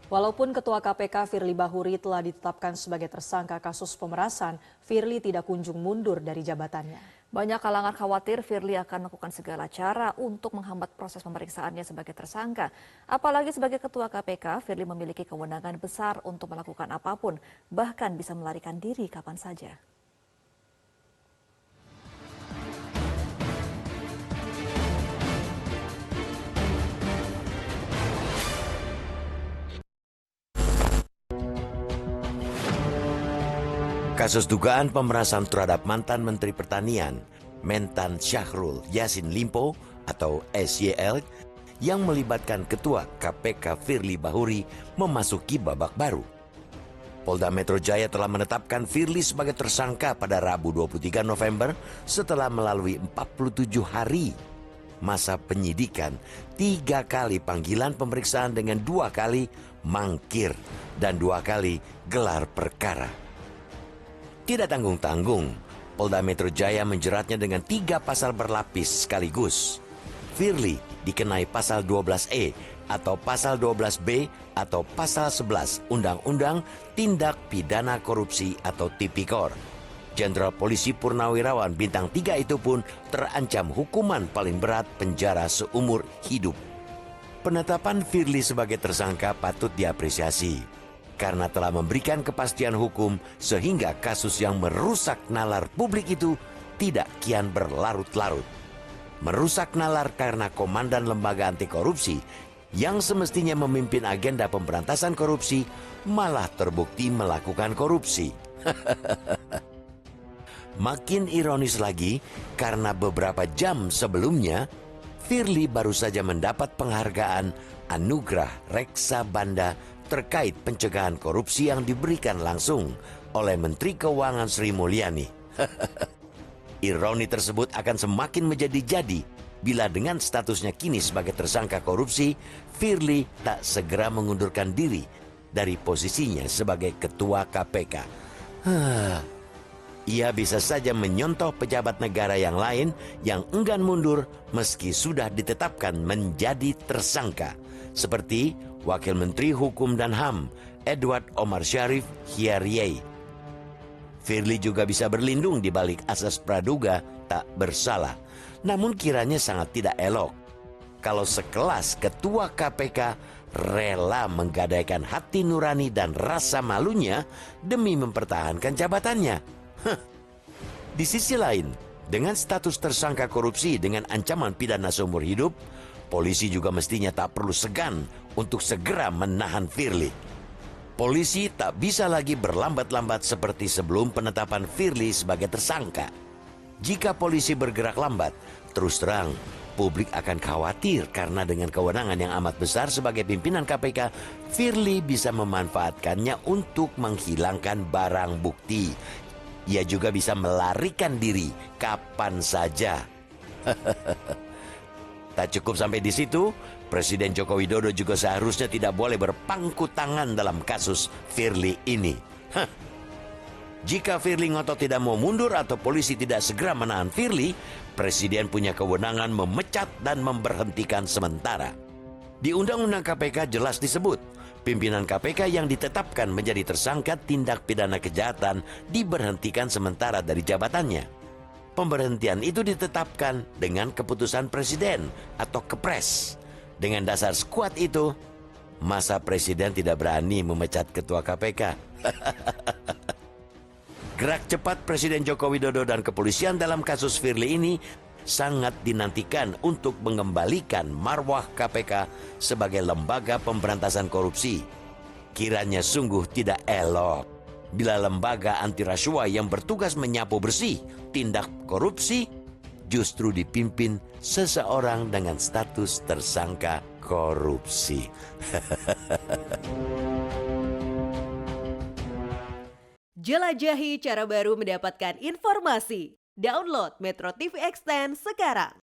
Walaupun Ketua KPK Firly Bahuri telah ditetapkan sebagai tersangka kasus pemerasan, Firly tidak kunjung mundur dari jabatannya. Banyak kalangan khawatir Firly akan melakukan segala cara untuk menghambat proses pemeriksaannya sebagai tersangka. Apalagi sebagai Ketua KPK, Firly memiliki kewenangan besar untuk melakukan apapun, bahkan bisa melarikan diri kapan saja. Kasus dugaan pemerasan terhadap mantan Menteri Pertanian, Mentan Syahrul Yassin Limpo atau SYL, yang melibatkan Ketua KPK Firly Bahuri memasuki babak baru. Polda Metro Jaya telah menetapkan Firly sebagai tersangka pada Rabu 23 November setelah melalui 47 hari masa penyidikan, 3 kali panggilan pemeriksaan dengan 2 kali mangkir dan 2 kali gelar perkara. Tidak tanggung-tanggung, Polda Metro Jaya menjeratnya dengan 3 pasal berlapis sekaligus. Firly dikenai pasal 12E atau pasal 12B atau pasal 11 Undang-Undang Tindak Pidana Korupsi atau Tipikor. Jenderal Polisi Purnawirawan bintang 3 itu pun terancam hukuman paling berat penjara seumur hidup. Penetapan Firly sebagai tersangka patut diapresiasi karena telah memberikan kepastian hukum sehingga kasus yang merusak nalar publik itu tidak kian berlarut-larut. Merusak nalar karena komandan lembaga anti korupsi yang semestinya memimpin agenda pemberantasan korupsi malah terbukti melakukan korupsi. Makin ironis lagi karena beberapa jam sebelumnya Firly baru saja mendapat penghargaan Anugerah Reksa Banda terkait pencegahan korupsi yang diberikan langsung oleh Menteri Keuangan Sri Mulyani. Ironi tersebut akan semakin menjadi-jadi bila dengan statusnya kini sebagai tersangka korupsi, Firly tak segera mengundurkan diri dari posisinya sebagai Ketua KPK. Ia bisa saja menyontoh pejabat negara yang lain yang enggan mundur meski sudah ditetapkan menjadi tersangka, seperti Wakil Menteri Hukum dan HAM Edward Omar Syarif Hierye. Firly juga bisa berlindung di balik asas praduga tak bersalah. Namun kiranya sangat tidak elok kalau sekelas Ketua KPK rela menggadaikan hati nurani dan rasa malunya demi mempertahankan jabatannya. Di sisi lain, dengan status tersangka korupsi dengan ancaman pidana seumur hidup, polisi juga mestinya tak perlu segan untuk segera menahan Firly. Polisi tak bisa lagi berlambat-lambat seperti sebelum penetapan Firly sebagai tersangka. Jika polisi bergerak lambat, terus terang, publik akan khawatir karena dengan kewenangan yang amat besar sebagai pimpinan KPK, Firly bisa memanfaatkannya untuk menghilangkan barang bukti. Ia juga bisa melarikan diri kapan saja. Tak cukup sampai di situ, Presiden Joko Widodo juga seharusnya tidak boleh berpangku tangan dalam kasus Firly ini. Jika Firly ngotot tidak mau mundur atau polisi tidak segera menahan Firly, Presiden punya kewenangan memecat dan memberhentikan sementara. Di Undang-Undang KPK jelas disebut, pimpinan KPK yang ditetapkan menjadi tersangka tindak pidana kejahatan diberhentikan sementara dari jabatannya. Pemberhentian itu ditetapkan dengan keputusan Presiden atau Kepres. Dengan dasar sekuat itu, masa Presiden tidak berani memecat Ketua KPK. Gerak cepat Presiden Joko Widodo dan kepolisian dalam kasus Firly ini sangat dinantikan untuk mengembalikan marwah KPK sebagai lembaga pemberantasan korupsi. Kiranya sungguh tidak elok bila lembaga anti rasuah yang bertugas menyapu bersih tindak korupsi justru dipimpin seseorang dengan status tersangka korupsi. Jelajahi cara baru mendapatkan informasi. Download Metro TV Extend sekarang.